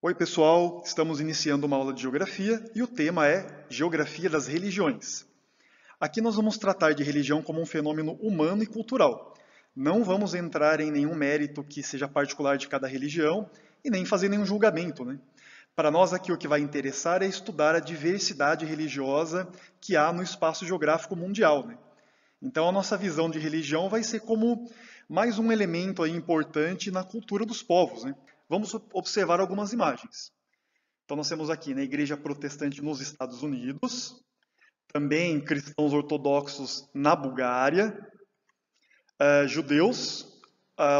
Oi, pessoal! Estamos iniciando uma aula de Geografia e o tema é Geografia das Religiões. Aqui nós vamos tratar de religião como um fenômeno humano e cultural. Não vamos entrar em nenhum mérito que seja particular de cada religião e nem fazer nenhum julgamento, né? Para nós aqui o que vai interessar é estudar a diversidade religiosa que há no espaço geográfico mundial, né? Então a nossa visão de religião vai ser como mais um elemento aí importante na cultura dos povos, né? Vamos observar algumas imagens. Então nós temos aqui, né, a igreja protestante nos Estados Unidos, também cristãos ortodoxos na Bulgária, judeus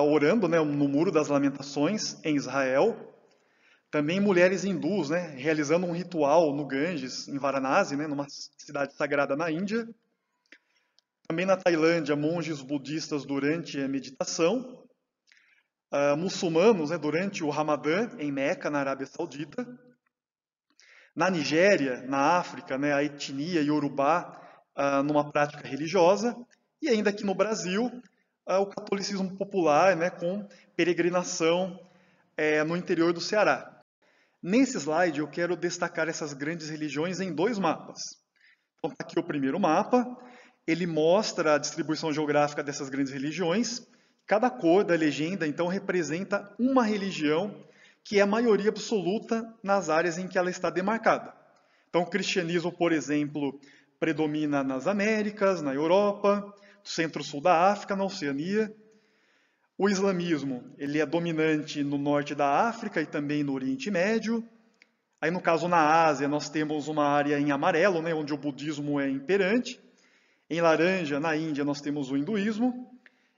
orando, né, no Muro das Lamentações em Israel, também mulheres hindus, né, realizando um ritual no Ganges, em Varanasi, né, numa cidade sagrada na Índia. Também na Tailândia, monges budistas durante a meditação. Muçulmanos, né, durante o Ramadã, em Meca, na Arábia Saudita. Na Nigéria, na África, né, a etnia Yorubá, numa prática religiosa. E ainda aqui no Brasil, o catolicismo popular, né, com peregrinação no interior do Ceará. Nesse slide, eu quero destacar essas grandes religiões em dois mapas. Então, tá aqui o primeiro mapa. Ele mostra a distribuição geográfica dessas grandes religiões. Cada cor da legenda, então, representa uma religião que é a maioria absoluta nas áreas em que ela está demarcada. Então, o cristianismo, por exemplo, predomina nas Américas, na Europa, no centro-sul da África, na Oceania. O islamismo, ele é dominante no norte da África e também no Oriente Médio. Aí, no caso, na Ásia, nós temos uma área em amarelo, né, onde o budismo é imperante. Em laranja, na Índia, nós temos o hinduísmo.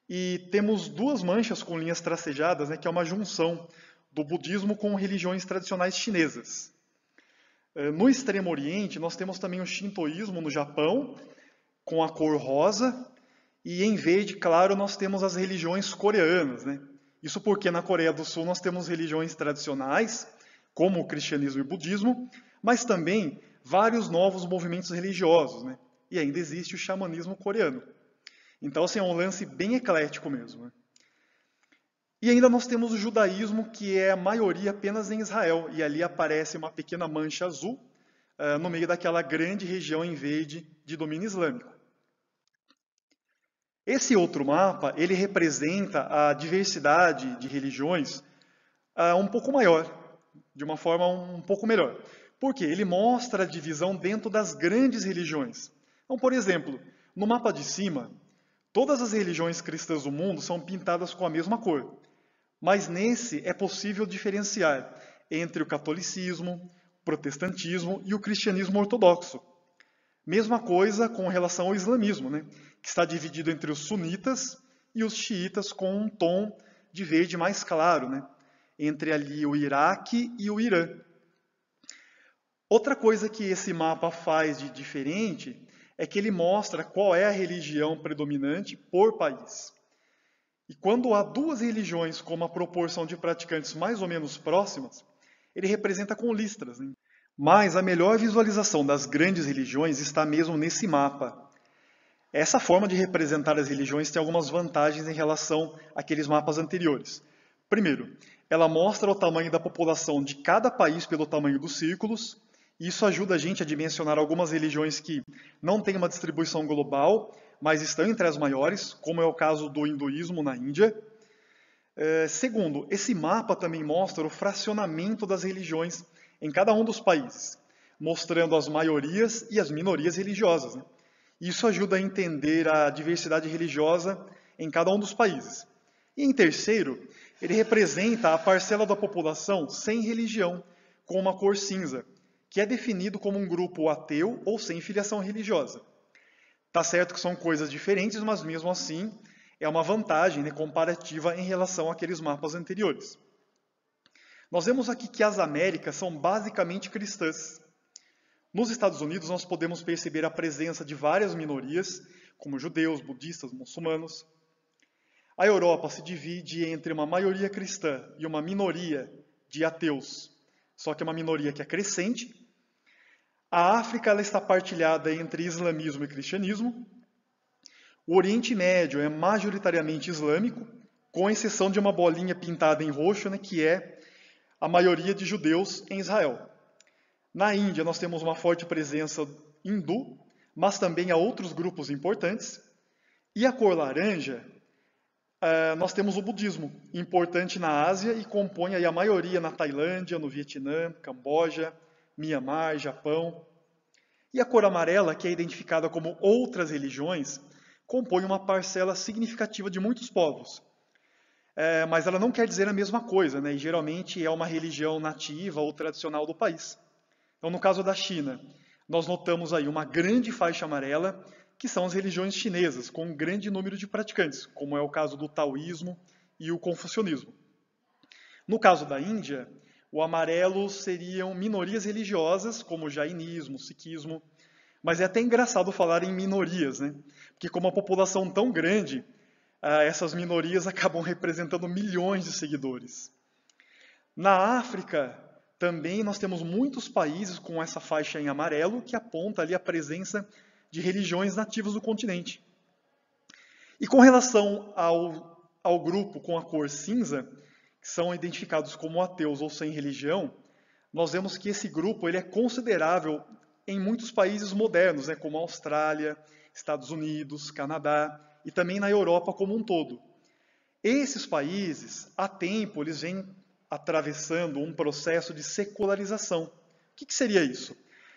E temos duas manchas com linhas tracejadas, né, que é uma junção do budismo com religiões tradicionais chinesas. No Extremo Oriente, nós temos também o shintoísmo no Japão, com a cor rosa, e em verde, claro, nós temos as religiões coreanas, né? Isso porque na Coreia do Sul nós temos religiões tradicionais, como o cristianismo e o budismo, mas também vários novos movimentos religiosos, né? E ainda existe o xamanismo coreano. Então, assim, é um lance bem eclético mesmo, né? E ainda nós temos o judaísmo, que é a maioria apenas em Israel, e ali aparece uma pequena mancha azul no meio daquela grande região em verde de domínio islâmico. Esse outro mapa, ele representa a diversidade de religiões um pouco maior, de uma forma um pouco melhor. Por quê? Ele mostra a divisão dentro das grandes religiões. Então, por exemplo, no mapa de cima, todas as religiões cristãs do mundo são pintadas com a mesma cor. Mas nesse é possível diferenciar entre o catolicismo, o protestantismo e o cristianismo ortodoxo. Mesma coisa com relação ao islamismo, né, que está dividido entre os sunitas e os xiitas com um tom de verde mais claro, né, entre ali o Iraque e o Irã. Outra coisa que esse mapa faz de diferente é que ele mostra qual é a religião predominante por país. E quando há duas religiões com uma proporção de praticantes mais ou menos próximas, ele representa com listras, né? Mas a melhor visualização das grandes religiões está mesmo nesse mapa. Essa forma de representar as religiões tem algumas vantagens em relação àqueles mapas anteriores. Primeiro, ela mostra o tamanho da população de cada país pelo tamanho dos círculos. E isso ajuda a gente a dimensionar algumas religiões que não têm uma distribuição global, mas estão entre as maiores, como é o caso do hinduísmo na Índia. Segundo, esse mapa também mostra o fracionamento das religiões em cada um dos países, mostrando as maiorias e as minorias religiosas, né? Isso ajuda a entender a diversidade religiosa em cada um dos países. E em terceiro, ele representa a parcela da população sem religião, com uma cor cinza, que é definido como um grupo ateu ou sem filiação religiosa. Tá certo que são coisas diferentes, mas mesmo assim é uma vantagem, né, comparativa em relação àqueles mapas anteriores. Nós vemos aqui que as Américas são basicamente cristãs. Nos Estados Unidos nós podemos perceber a presença de várias minorias, como judeus, budistas, muçulmanos. A Europa se divide entre uma maioria cristã e uma minoria de ateus, só que é uma minoria que é crescente. A África ela está partilhada entre islamismo e cristianismo. O Oriente Médio é majoritariamente islâmico, com exceção de uma bolinha pintada em roxo, né, que é a maioria de judeus em Israel. Na Índia, nós temos uma forte presença hindu, mas também há outros grupos importantes. E a cor laranja, nós temos o budismo, importante na Ásia e compõe aí a maioria na Tailândia, no Vietnã, Camboja, Mianmar, Japão. E a cor amarela, que é identificada como outras religiões, compõe uma parcela significativa de muitos povos. Mas ela não quer dizer a mesma coisa, né? E geralmente é uma religião nativa ou tradicional do país. Então, no caso da China, nós notamos aí uma grande faixa amarela, que são as religiões chinesas, com um grande número de praticantes, como é o caso do taoísmo e o confucionismo. No caso da Índia, o amarelo seriam minorias religiosas, como o jainismo, o sikhismo, mas é até engraçado falar em minorias, né? Porque como a população tão grande, essas minorias acabam representando milhões de seguidores. Na África, também nós temos muitos países com essa faixa em amarelo, que aponta ali a presença de religiões nativas do continente. E com relação ao grupo com a cor cinza, que são identificados como ateus ou sem religião, nós vemos que esse grupo ele é considerável em muitos países modernos, né, como a Austrália, Estados Unidos, Canadá e também na Europa como um todo. Esses países, há tempo, eles vêm atravessando um processo de secularização. O que seria isso?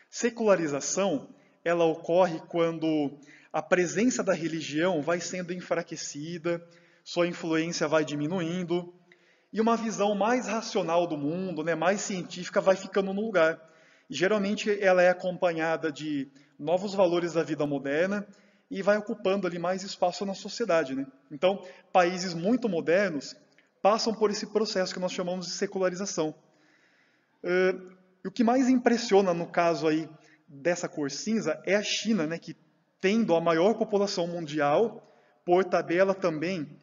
Secularização, ela ocorre quando a presença da religião vai sendo enfraquecida, sua influência vai diminuindo, e uma visão mais racional do mundo, né, mais científica, vai ficando no lugar. E, geralmente ela é acompanhada de novos valores da vida moderna e vai ocupando ali mais espaço na sociedade, né? Então, países muito modernos passam por esse processo que nós chamamos de secularização. E o que mais impressiona no caso aí dessa cor cinza é a China, né, que tendo a maior população mundial, por tabela também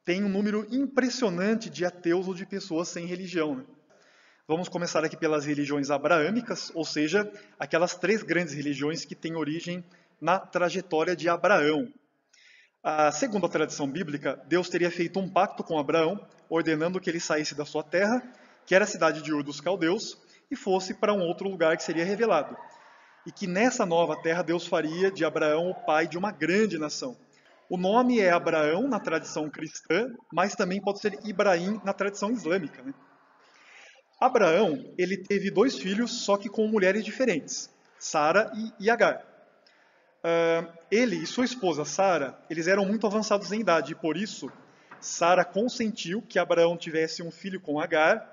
tem um número impressionante de ateus ou de pessoas sem religião, né? Vamos começar aqui pelas religiões abraâmicas, ou seja, aquelas 3 grandes religiões que têm origem na trajetória de Abraão. Segundo a tradição bíblica, Deus teria feito um pacto com Abraão, ordenando que ele saísse da sua terra, que era a cidade de Ur dos Caldeus, e fosse para um outro lugar que seria revelado. E que nessa nova terra Deus faria de Abraão o pai de uma grande nação. O nome é Abraão na tradição cristã, mas também pode ser Ibrahim na tradição islâmica, né? Abraão, ele teve 2 filhos, só que com mulheres diferentes, Sara e Agar. Ele e sua esposa Sara, eles eram muito avançados em idade, e por isso Sara consentiu que Abraão tivesse um filho com Agar,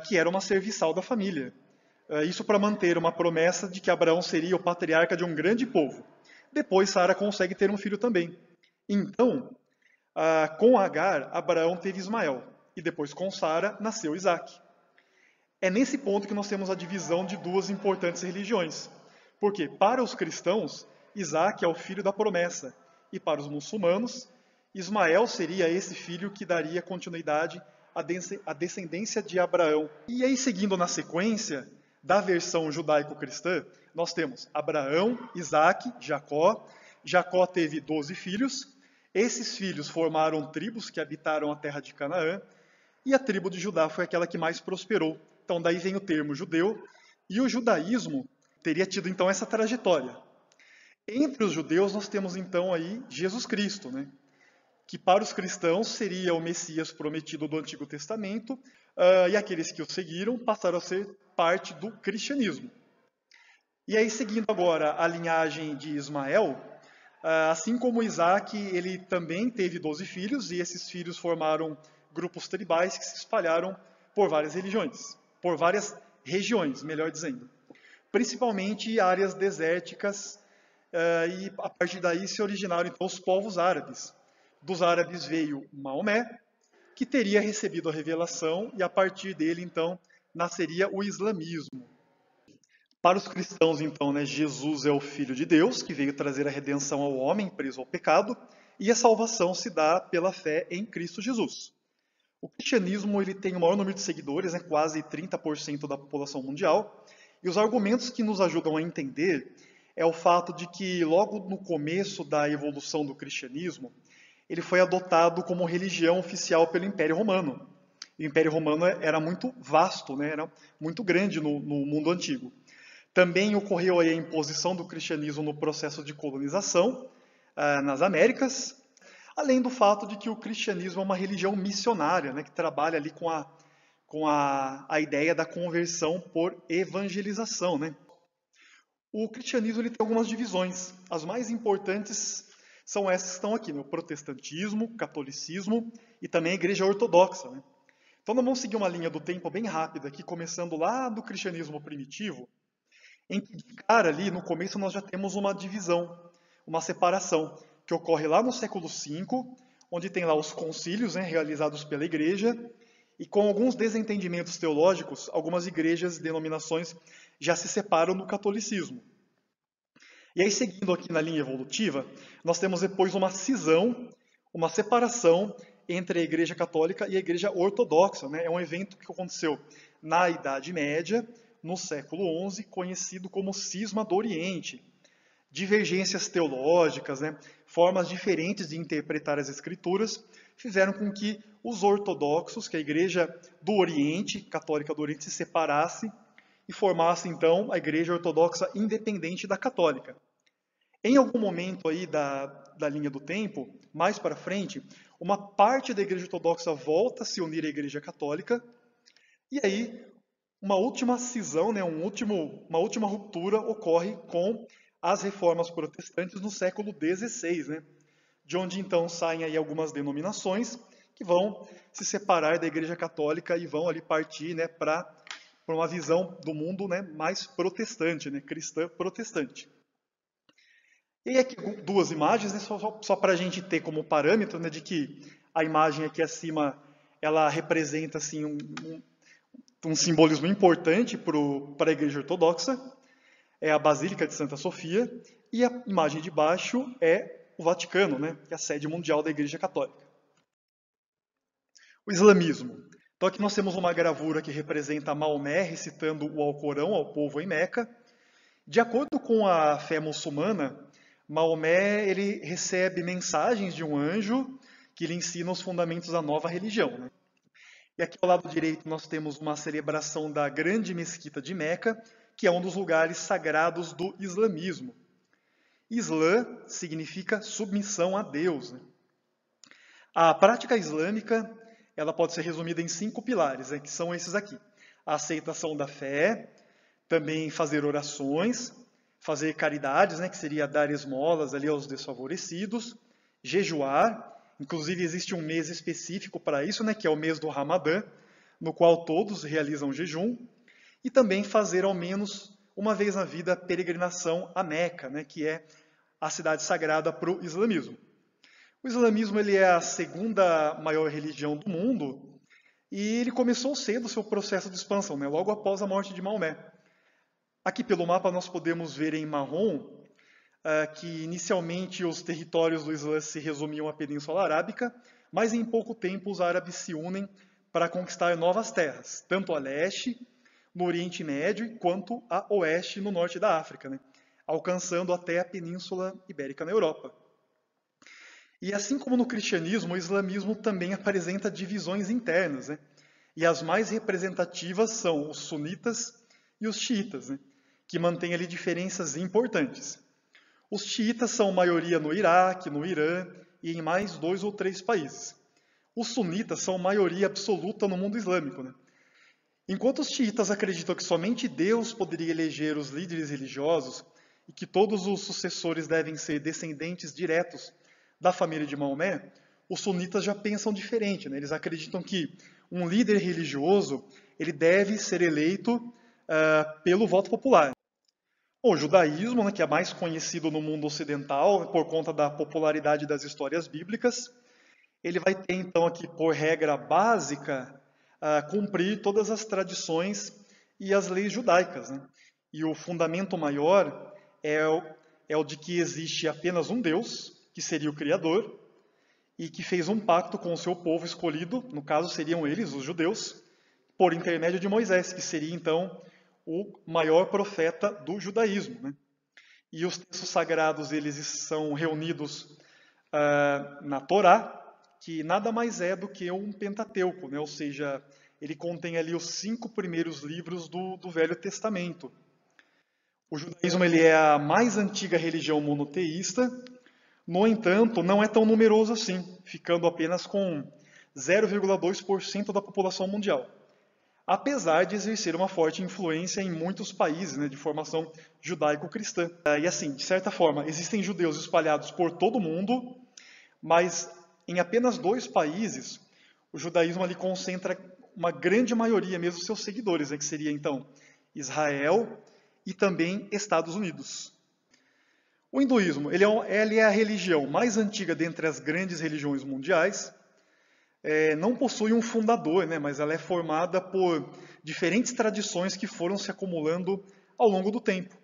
que era uma serviçal da família. Isso para manter uma promessa de que Abraão seria o patriarca de um grande povo. Depois Sara consegue ter um filho também. Então, com Agar, Abraão teve Ismael, e depois com Sara nasceu Isaac. É nesse ponto que nós temos a divisão de 2 importantes religiões. Porque para os cristãos, Isaac é o filho da promessa, e para os muçulmanos, Ismael seria esse filho que daria continuidade à descendência de Abraão. E aí, seguindo na sequência da versão judaico-cristã, nós temos Abraão, Isaac, Jacó. Jacó teve 12 filhos. Esses filhos formaram tribos que habitaram a terra de Canaã, e a tribo de Judá foi aquela que mais prosperou. Então daí vem o termo judeu, e o judaísmo teria tido então essa trajetória. Entre os judeus nós temos então aí Jesus Cristo, né? Que para os cristãos seria o Messias prometido do Antigo Testamento, e aqueles que o seguiram passaram a ser parte do cristianismo. E aí, seguindo agora a linhagem de Ismael, assim como Isaac, ele também teve 12 filhos, e esses filhos formaram grupos tribais que se espalharam por várias religiões, por várias regiões, melhor dizendo. Principalmente áreas desérticas, e a partir daí se originaram então os povos árabes. Dos árabes veio Maomé, que teria recebido a revelação, e a partir dele então nasceria o islamismo. Para os cristãos então, né, Jesus é o Filho de Deus, que veio trazer a redenção ao homem preso ao pecado, e a salvação se dá pela fé em Cristo Jesus. O cristianismo ele tem o maior número de seguidores, né, quase 30% da população mundial, e os argumentos que nos ajudam a entender é o fato de que logo no começo da evolução do cristianismo, ele foi adotado como religião oficial pelo Império Romano. O Império Romano era muito vasto, né? Era muito grande no mundo antigo. Também ocorreu aí a imposição do cristianismo no processo de colonização nas Américas, além do fato de que o cristianismo é uma religião missionária, né, que trabalha ali com a ideia da conversão por evangelização, né? O cristianismo ele tem algumas divisões. As mais importantes são essas que estão aqui, né? O protestantismo, o catolicismo e também a igreja ortodoxa, né? Então nós vamos seguir uma linha do tempo bem rápida aqui, começando lá do cristianismo primitivo, em que, de cara ali, no começo nós já temos uma divisão, uma separação, que ocorre lá no século V, onde tem lá os concílios, né, realizados pela igreja, e com alguns desentendimentos teológicos, algumas igrejas e denominações já se separam no catolicismo. E aí, seguindo aqui na linha evolutiva, nós temos depois uma cisão, uma separação entre a Igreja Católica e a Igreja Ortodoxa, né? É um evento que aconteceu na Idade Média, no século XI, conhecido como Cisma do Oriente. Divergências teológicas, né? Formas diferentes de interpretar as Escrituras, fizeram com que os ortodoxos, que a Igreja do Oriente, Católica do Oriente, se separasse e formasse, então, a Igreja Ortodoxa independente da Católica. Em algum momento aí da linha do tempo, mais para frente, uma parte da Igreja Ortodoxa volta a se unir à Igreja Católica, e aí uma última cisão, né, uma última ruptura ocorre com as reformas protestantes no século XVI, né, de onde então saem aí algumas denominações que vão se separar da Igreja Católica e vão ali partir, né, para uma visão do mundo, né, mais protestante, né, cristã protestante. E aí aqui duas imagens, né, só para a gente ter como parâmetro, né, de que a imagem aqui acima ela representa assim, um simbolismo importante para a Igreja Ortodoxa, é a Basílica de Santa Sofia, e a imagem de baixo é o Vaticano, né, que é a sede mundial da Igreja Católica. O islamismo. Então aqui nós temos uma gravura que representa Maomé recitando o Alcorão ao povo em Meca. De acordo com a fé muçulmana, Maomé ele recebe mensagens de um anjo que lhe ensina os fundamentos da nova religião, né? E aqui ao lado direito nós temos uma celebração da grande mesquita de Meca, que é um dos lugares sagrados do islamismo. Islã significa submissão a Deus, né? A prática islâmica ela pode ser resumida em 5 pilares, né, que são esses aqui. A aceitação da fé, também fazer orações, fazer caridades, né, que seria dar esmolas ali aos desfavorecidos, jejuar, inclusive existe um mês específico para isso, né, que é o mês do Ramadã, no qual todos realizam jejum, e também fazer ao menos uma vez na vida a peregrinação a Meca, né, que é a cidade sagrada para o islamismo. O islamismo ele é a segunda maior religião do mundo e ele começou cedo o seu processo de expansão, né, logo após a morte de Maomé. Aqui pelo mapa nós podemos ver em marrom que inicialmente os territórios do Islã se resumiam à Península Arábica, mas em pouco tempo os árabes se unem para conquistar novas terras, tanto a leste, no Oriente Médio, quanto a oeste, no norte da África, né, alcançando até a Península Ibérica na Europa. E assim como no cristianismo, o islamismo também apresenta divisões internas, né? E as mais representativas são os sunitas e os xiitas, né? Que mantêm ali diferenças importantes. Os xiitas são maioria no Iraque, no Irã e em mais 2 ou 3 países. Os sunitas são maioria absoluta no mundo islâmico, né? Enquanto os xiitas acreditam que somente Deus poderia eleger os líderes religiosos e que todos os sucessores devem ser descendentes diretos da família de Maomé, os sunitas já pensam diferente, né? Eles acreditam que um líder religioso ele deve ser eleito pelo voto popular. O judaísmo, né, que é mais conhecido no mundo ocidental por conta da popularidade das histórias bíblicas, ele vai ter então aqui por regra básica cumprir todas as tradições e as leis judaicas, né? E o fundamento maior é o de que existe apenas um Deus, que seria o Criador, e que fez um pacto com o seu povo escolhido, no caso seriam eles, os judeus, por intermédio de Moisés, que seria então o maior profeta do judaísmo, né? E os textos sagrados eles são reunidos na Torá, que nada mais é do que um Pentateuco, né? Ou seja, ele contém ali os 5 primeiros livros do Velho Testamento. O judaísmo ele é a mais antiga religião monoteísta, no entanto, não é tão numeroso assim, ficando apenas com 0,2% da população mundial, apesar de exercer uma forte influência em muitos países, né, de formação judaico-cristã. E assim, de certa forma, existem judeus espalhados por todo o mundo, mas em apenas 2 países, o judaísmo ali concentra uma grande maioria mesmo dos seus seguidores, né, que seria então Israel e também Estados Unidos. O hinduísmo, ele é a religião mais antiga dentre as grandes religiões mundiais. Não possui um fundador, né, mas ela é formada por diferentes tradições que foram se acumulando ao longo do tempo.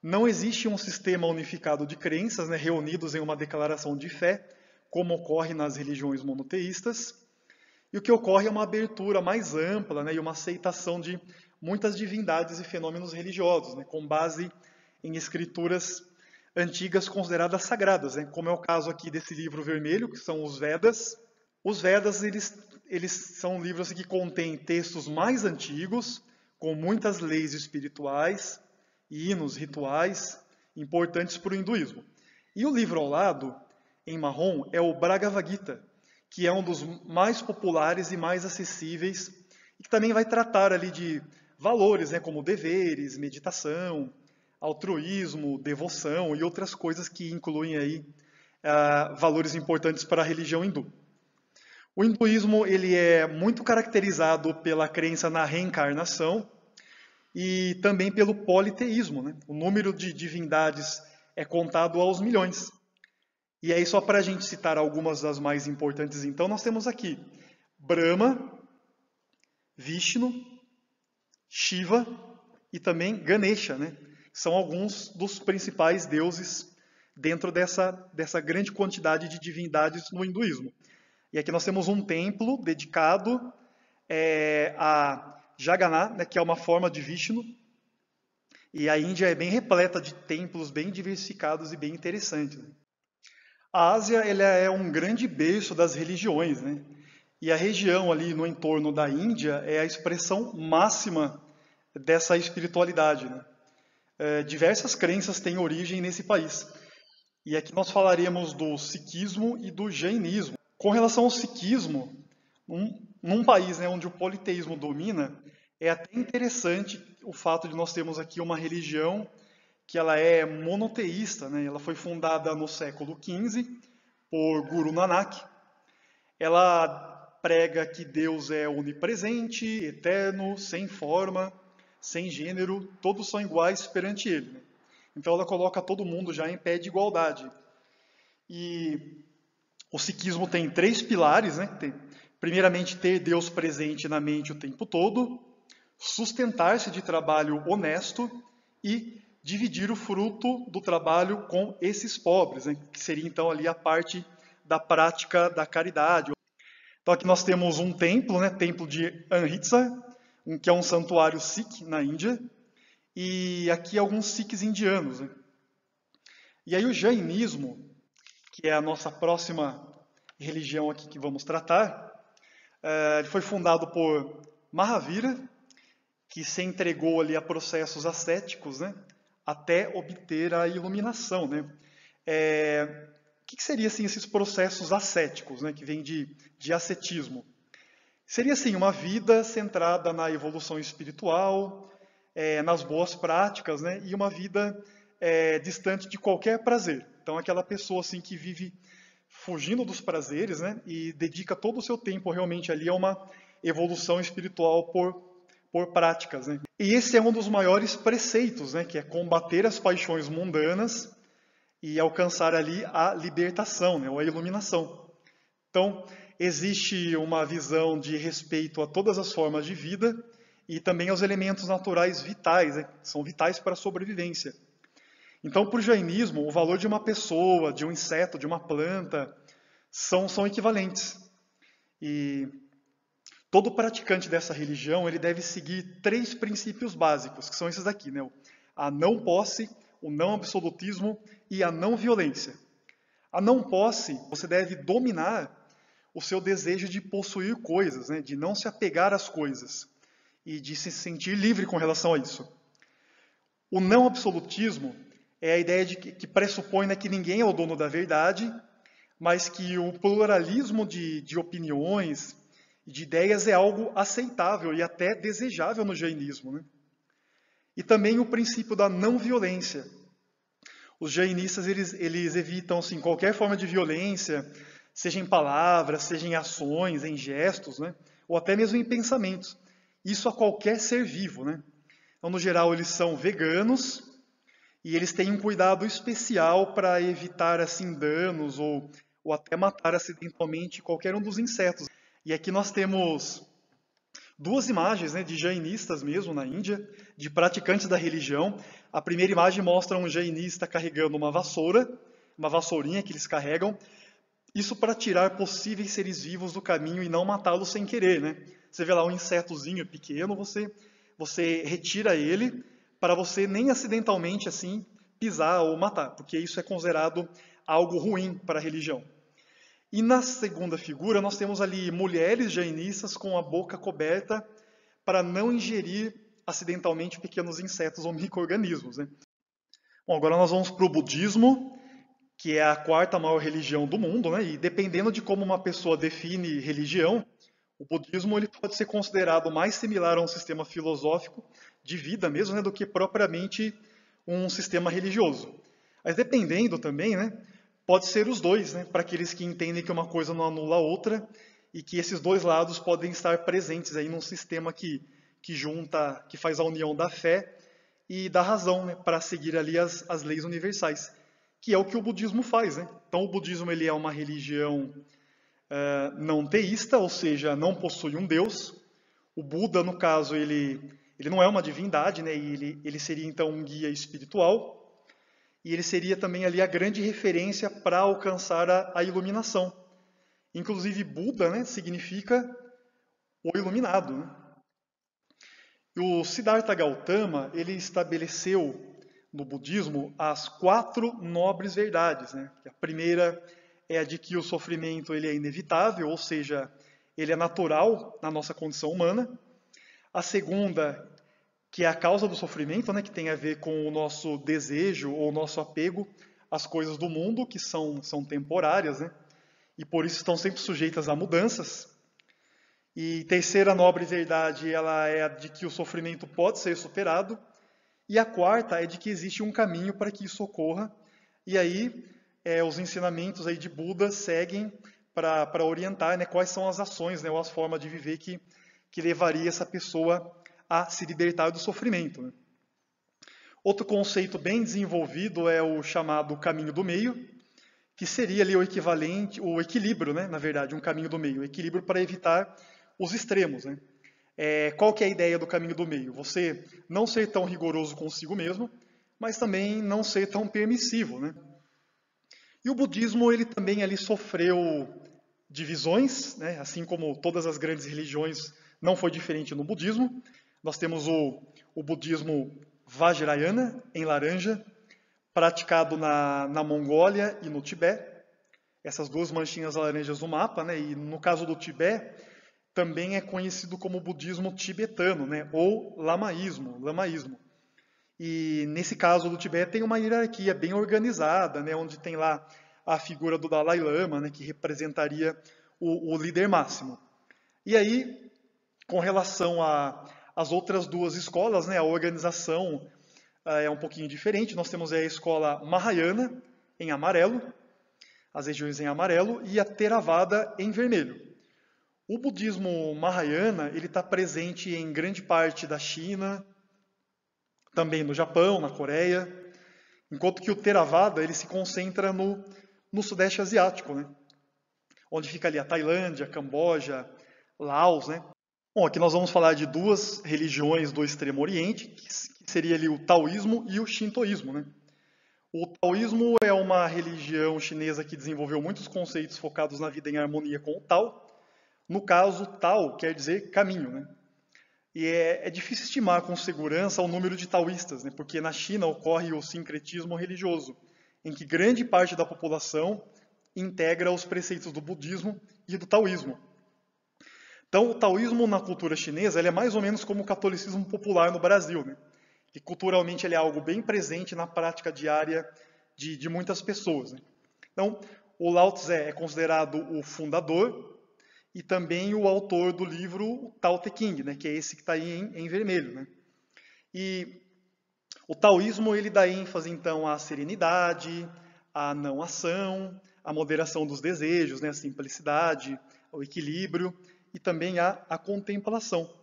Não existe um sistema unificado de crenças, né, reunidos em uma declaração de fé, como ocorre nas religiões monoteístas. E o que ocorre é uma abertura mais ampla, né, e uma aceitação de muitas divindades e fenômenos religiosos, né, com base em escrituras antigas consideradas sagradas, né, como é o caso aqui desse livro vermelho, que são os Vedas. Os Vedas, eles são livros que contêm textos mais antigos, com muitas leis espirituais, hinos, rituais, importantes para o hinduísmo. E o livro ao lado, em marrom, é o Bhagavad Gita, que é um dos mais populares e mais acessíveis, e que também vai tratar ali de valores, né, como deveres, meditação, altruísmo, devoção e outras coisas que incluem aí valores importantes para a religião hindu. O hinduísmo ele é muito caracterizado pela crença na reencarnação e também pelo politeísmo, né? O número de divindades é contado aos milhões. E aí, só para a gente citar algumas das mais importantes, então, nós temos aqui Brahma, Vishnu, Shiva e também Ganesha, né? São alguns dos principais deuses dentro dessa grande quantidade de divindades no hinduísmo. E aqui nós temos um templo dedicado a Jagannath, né, que é uma forma de Vishnu. E a Índia é bem repleta de templos bem diversificados e bem interessantes, né? A Ásia ela é um grande berço das religiões, né? E a região ali no entorno da Índia é a expressão máxima dessa espiritualidade, né? Diversas crenças têm origem nesse país. E aqui nós falaremos do sikhismo e do jainismo. Com relação ao sikhismo, num país, né, onde o politeísmo domina, é até interessante o fato de nós termos aqui uma religião que ela é monoteísta, né? Ela foi fundada no século XV por Guru Nanak. Ela prega que Deus é onipresente, eterno, sem forma, sem gênero, todos são iguais perante Ele, né? Então ela coloca todo mundo já em pé de igualdade. E o sikhismo tem 3 pilares, né? Primeiramente, ter Deus presente na mente o tempo todo, sustentar-se de trabalho honesto e dividir o fruto do trabalho com esses pobres, né? Que seria então ali a parte da prática da caridade. Então aqui nós temos um templo, né? Templo de Amritsar, que é um santuário Sikh na Índia, e aqui alguns Sikhs indianos, né? E aí o jainismo, que é a nossa próxima religião aqui que vamos tratar, ele foi fundado por Mahavira, que se entregou ali a processos ascéticos, né, até obter a iluminação, né? O que seria assim esses processos ascéticos, né, que vem de ascetismo? Seria assim uma vida centrada na evolução espiritual, nas boas práticas, né, e uma vida distante de qualquer prazer. Então aquela pessoa assim que vive fugindo dos prazeres, né, e dedica todo o seu tempo realmente ali a uma evolução espiritual por práticas, né? E esse é um dos maiores preceitos, né, que é combater as paixões mundanas e alcançar ali a libertação, né, ou a iluminação. Então, existe uma visão de respeito a todas as formas de vida e também aos elementos naturais vitais, né, que são vitais para a sobrevivência. Então, para o jainismo, o valor de uma pessoa, de um inseto, de uma planta, são equivalentes. E todo praticante dessa religião ele deve seguir 3 princípios básicos, que são esses daqui, né? A não posse, o não absolutismo e a não violência. A não posse, você deve dominar o seu desejo de possuir coisas, né, de não se apegar às coisas e de se sentir livre com relação a isso. O não absolutismo é a ideia que pressupõe, né, que ninguém é o dono da verdade, mas que o pluralismo de opiniões e de ideias é algo aceitável e até desejável no jainismo, né? E também o princípio da não violência. Os jainistas eles evitam assim, qualquer forma de violência, seja em palavras, seja em ações, em gestos, né? Ou até mesmo em pensamentos. Isso a qualquer ser vivo, né? Então, no geral, eles são veganos e eles têm um cuidado especial para evitar assim danos ou até matar acidentalmente qualquer um dos insetos. E aqui nós temos duas imagens, né, de jainistas mesmo na Índia, de praticantes da religião. A primeira imagem mostra um jainista carregando uma vassoura, uma vassourinha que eles carregam, isso para tirar possíveis seres vivos do caminho e não matá-los sem querer, né? Você vê lá um insetozinho pequeno, você retira ele para você nem acidentalmente assim pisar ou matar, porque isso é considerado algo ruim para a religião. E na segunda figura, nós temos ali mulheres jainistas com a boca coberta para não ingerir acidentalmente pequenos insetos ou micro-organismos, né? Bom, agora nós vamos para o budismo, que é a quarta maior religião do mundo, né? E dependendo de como uma pessoa define religião, o budismo ele pode ser considerado mais similar a um sistema filosófico de vida mesmo, né, do que propriamente um sistema religioso. Mas dependendo também, né, pode ser os dois, né, para aqueles que entendem que uma coisa não anula a outra e que esses dois lados podem estar presentes aí num sistema que junta, que faz a união da fé e da razão, né, para seguir ali as leis universais, que é o que o budismo faz, né? Então o budismo ele é uma religião não teísta, ou seja, não possui um Deus. O Buda, no caso, ele não é uma divindade, né? E ele seria então um guia espiritual. E ele seria também ali a grande referência para alcançar a iluminação. Inclusive, Buda, né, significa o iluminado, né? E o Siddhartha Gautama, ele estabeleceu no budismo as 4 nobres verdades, né? A primeira é a de que o sofrimento ele é inevitável, ou seja, ele é natural na nossa condição humana. A segunda, que é a causa do sofrimento, né, que tem a ver com o nosso desejo ou o nosso apego às coisas do mundo, que são temporárias, né, e por isso estão sempre sujeitas a mudanças. E terceira nobre verdade, ela é a de que o sofrimento pode ser superado. E a quarta é de que existe um caminho para que isso ocorra. E aí, os ensinamentos aí de Buda seguem para orientar, né, quais são as ações, né, ou as formas de viver que levaria essa pessoa a se libertar do sofrimento, né? Outro conceito bem desenvolvido é o chamado caminho do meio, que seria ali o equivalente, o equilíbrio, né, na verdade, um caminho do meio, o equilíbrio para evitar os extremos, né? Qual que é a ideia do caminho do meio? Você não ser tão rigoroso consigo mesmo, mas também não ser tão permissivo, né? E o budismo ele também ali sofreu divisões, né? Assim como todas as grandes religiões, não foi diferente no budismo. Nós temos o budismo Vajrayana, em laranja, praticado na Mongólia e no Tibete. Essas duas manchinhas laranjas no mapa, né? E no caso do Tibete, também é conhecido como budismo tibetano, né? Ou lamaísmo. E nesse caso do Tibete tem uma hierarquia bem organizada, né? Onde tem lá a figura do Dalai Lama, né? Que representaria o líder máximo. E aí, com relação às outras duas escolas, né? A organização é um pouquinho diferente. Nós temos a escola Mahayana, em amarelo, as regiões em amarelo, e a Theravada em vermelho. O budismo Mahayana ele está presente em grande parte da China, também no Japão, na Coreia, enquanto que o Theravada ele se concentra no Sudeste Asiático, né? Onde fica ali a Tailândia, Camboja, Laos, né? Bom, aqui nós vamos falar de duas religiões do Extremo Oriente, que seria ali o taoísmo e o shintoísmo, né? O taoísmo é uma religião chinesa que desenvolveu muitos conceitos focados na vida em harmonia com o Tao. No caso, Tao quer dizer caminho, né? E é difícil estimar com segurança o número de taoístas, né? Porque na China ocorre o sincretismo religioso, em que grande parte da população integra os preceitos do budismo e do taoísmo. Então, o taoísmo na cultura chinesa ele é mais ou menos como o catolicismo popular no Brasil, né? E culturalmente ele é algo bem presente na prática diária de muitas pessoas, né? Então, o Lao Tse é considerado o fundador e também o autor do livro Tao Te Ching, né? Que é esse que está aí em vermelho, né? E o taoísmo ele dá ênfase então à serenidade, à não ação, à moderação dos desejos, né? À simplicidade, ao equilíbrio e também à contemplação.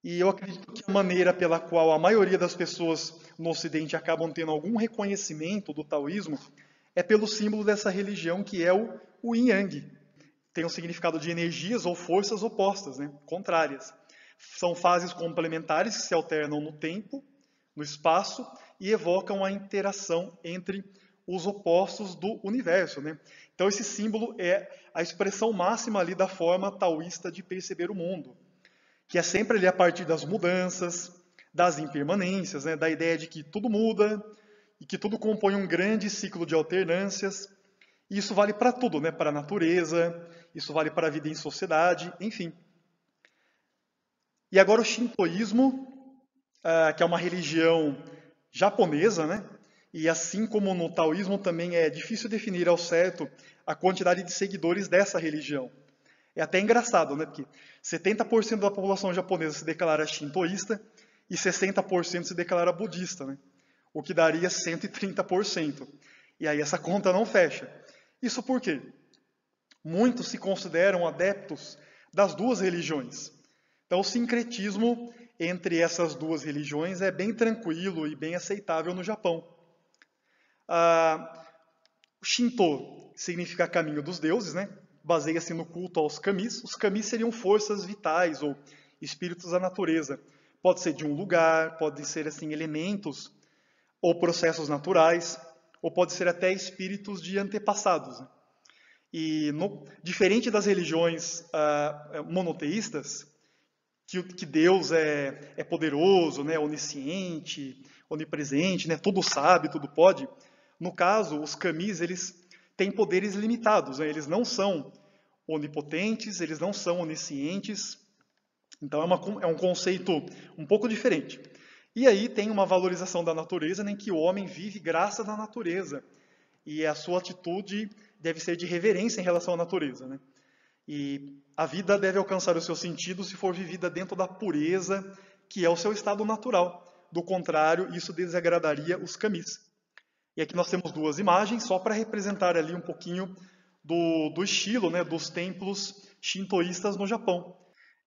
E eu acredito que a maneira pela qual a maioria das pessoas no Ocidente acabam tendo algum reconhecimento do taoísmo é pelo símbolo dessa religião que é o Yin Yang. Tem um significado de energias ou forças opostas, né? Contrárias. São fases complementares que se alternam no tempo, no espaço e evocam a interação entre os opostos do universo, né? Então esse símbolo é a expressão máxima ali da forma taoísta de perceber o mundo, que é sempre ali a partir das mudanças, das impermanências, né? Da ideia de que tudo muda e que tudo compõe um grande ciclo de alternâncias. E isso vale para tudo, né? Para a natureza, isso vale para a vida em sociedade, enfim. E agora o shintoísmo, que é uma religião japonesa, né? E assim como no taoísmo também é difícil definir ao certo a quantidade de seguidores dessa religião. É até engraçado, né? Porque 70% da população japonesa se declara shintoísta e 60% se declara budista, né? O que daria 130%. E aí essa conta não fecha. Isso por quê? Muitos se consideram adeptos das duas religiões. Então o sincretismo entre essas duas religiões é bem tranquilo e bem aceitável no Japão. O Shinto significa caminho dos deuses, né? Baseia-se no culto aos kamis. Os kamis seriam forças vitais ou espíritos da natureza. Pode ser de um lugar, pode ser assim elementos ou processos naturais, ou pode ser até espíritos de antepassados, né? E diferente das religiões monoteístas, que Deus é poderoso, né, onisciente, onipresente, né, tudo sabe, tudo pode. No caso, os kamis, eles têm poderes limitados, né, eles não são onipotentes, eles não são oniscientes. Então é um conceito um pouco diferente. E aí tem uma valorização da natureza, em que o homem vive graças à natureza. E a sua atitude deve ser de reverência em relação à natureza, né? E a vida deve alcançar o seu sentido se for vivida dentro da pureza, que é o seu estado natural. Do contrário, isso desagradaria os kamis. E aqui nós temos duas imagens, só para representar ali um pouquinho do estilo, né, dos templos shintoístas no Japão.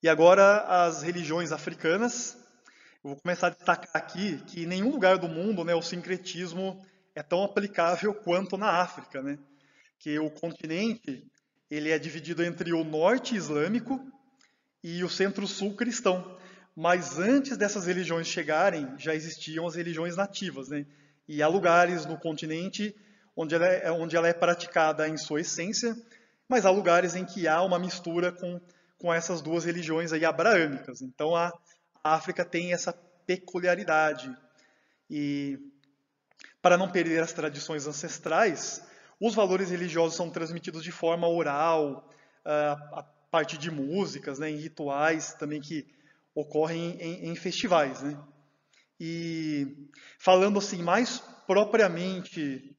E agora as religiões africanas. Eu vou começar a destacar aqui que em nenhum lugar do mundo, né, o sincretismo é tão aplicável quanto na África, né? Que o continente ele é dividido entre o norte islâmico e o centro-sul cristão. Mas antes dessas religiões chegarem, já existiam as religiões nativas, né? E há lugares no continente onde ela é praticada em sua essência, mas há lugares em que há uma mistura com essas duas religiões aí abraâmicas. Então a África tem essa peculiaridade. E para não perder as tradições ancestrais, os valores religiosos são transmitidos de forma oral, a partir de músicas, né, em rituais também que ocorrem em festivais, né? E falando assim mais propriamente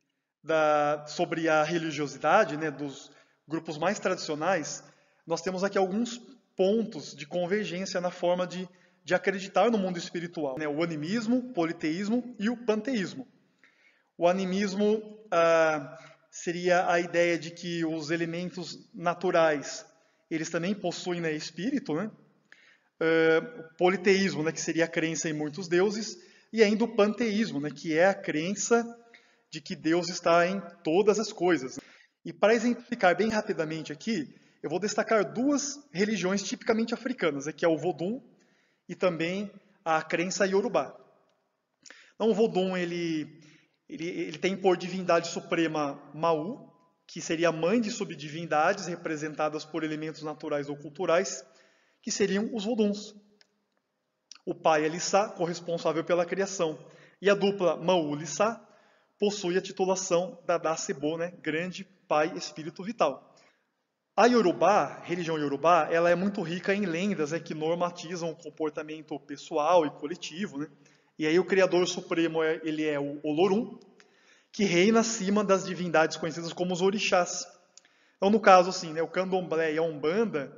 sobre a religiosidade, né, dos grupos mais tradicionais, nós temos aqui alguns pontos de convergência na forma de acreditar no mundo espiritual, né? O animismo, o politeísmo e o panteísmo. O animismo seria a ideia de que os elementos naturais eles também possuem, né, espírito, né? O politeísmo, né, que seria a crença em muitos deuses, e ainda o panteísmo, né, que é a crença de que Deus está em todas as coisas. E para exemplificar bem rapidamente aqui, eu vou destacar duas religiões tipicamente africanas, que é o Vodun e também a crença Yorubá. Então, o Vodun ele tem por divindade suprema Mau, que seria a mãe de subdivindades representadas por elementos naturais ou culturais, que seriam os Voduns. O pai é Lissá, corresponsável pela criação, e a dupla Mau-Lissá possui a titulação da Dasebo, né, grande Pai, Espírito Vital. A Yorubá, religião Yorubá, ela é muito rica em lendas, né, que normatizam o comportamento pessoal e coletivo, né? E aí o Criador Supremo ele é o Olorum, que reina acima das divindades conhecidas como os orixás. Então, no caso, assim, né, o Candomblé e a Umbanda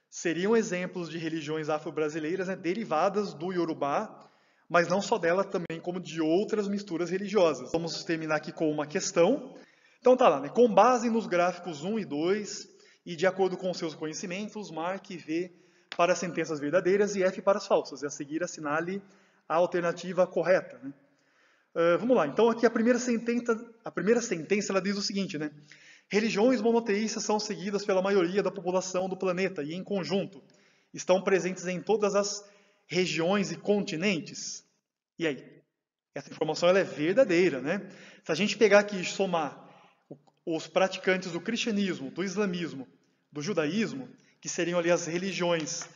seriam exemplos de religiões afro-brasileiras, né, derivadas do Yorubá, mas não só dela, também como de outras misturas religiosas. Vamos terminar aqui com uma questão. Então tá lá, né, com base nos gráficos 1 e 2, e de acordo com seus conhecimentos, marque V para as sentenças verdadeiras e F para as falsas. E a seguir assinale a alternativa correta, né? Vamos lá, então aqui a primeira sentença ela diz o seguinte, né? Religiões monoteístas são seguidas pela maioria da população do planeta e, em conjunto, estão presentes em todas as regiões e continentes. E aí? Essa informação ela é verdadeira, né? Se a gente pegar aqui e somar os praticantes do cristianismo, do islamismo, do judaísmo, que seriam ali as religiões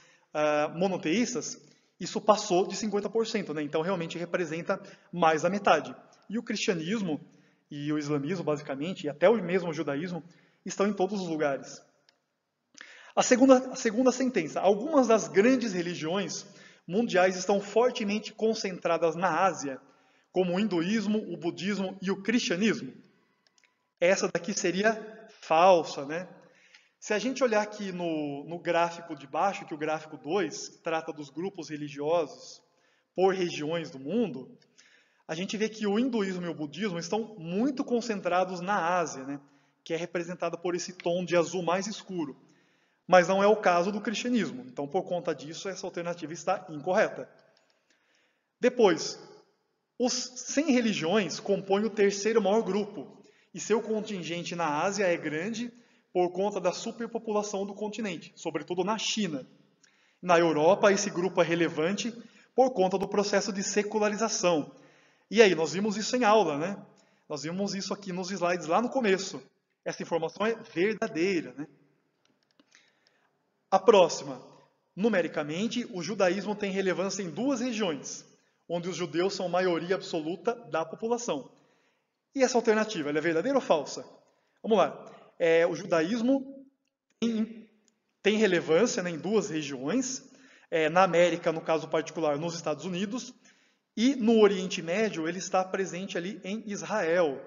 monoteístas, isso passou de 50%, né? Então realmente representa mais da metade. E o cristianismo e o islamismo, basicamente, e até o mesmo judaísmo, estão em todos os lugares. A segunda sentença. Algumas das grandes religiões mundiais estão fortemente concentradas na Ásia, como o hinduísmo, o budismo e o cristianismo. Essa daqui seria falsa, né? Se a gente olhar aqui no gráfico de baixo, que é o gráfico 2, que trata dos grupos religiosos por regiões do mundo, a gente vê que o hinduísmo e o budismo estão muito concentrados na Ásia, né? Que é representada por esse tom de azul mais escuro. Mas não é o caso do cristianismo. Então, por conta disso, essa alternativa está incorreta. Depois, os 100 religiões compõem o terceiro maior grupo, e seu contingente na Ásia é grande por conta da superpopulação do continente, sobretudo na China. Na Europa, esse grupo é relevante por conta do processo de secularização. E aí, nós vimos isso em aula, né? Nós vimos isso aqui nos slides lá no começo. Essa informação é verdadeira, né? A próxima. Numericamente, o judaísmo tem relevância em duas regiões, onde os judeus são maioria absoluta da população. E essa alternativa, ela é verdadeira ou falsa? Vamos lá. O judaísmo tem relevância, né, em duas regiões, na América, no caso particular, nos Estados Unidos, e no Oriente Médio ele está presente ali em Israel.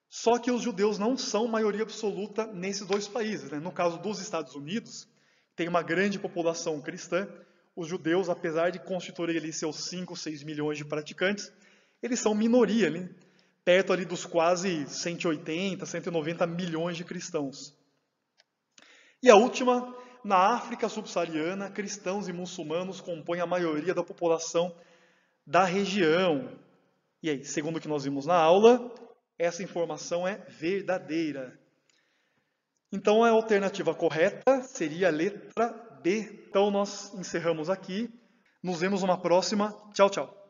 Só que os judeus não são maioria absoluta nesses dois países, né? No caso dos Estados Unidos, tem uma grande população cristã. Os judeus, apesar de constituírem ali seus 5, 6 milhões de praticantes, eles são minoria, né? Perto ali dos quase 180, 190 milhões de cristãos. E a última, na África subsaariana, cristãos e muçulmanos compõem a maioria da população da região. E aí, segundo o que nós vimos na aula, essa informação é verdadeira. Então, a alternativa correta seria a letra B. Então, nós encerramos aqui. Nos vemos numa próxima. Tchau, tchau.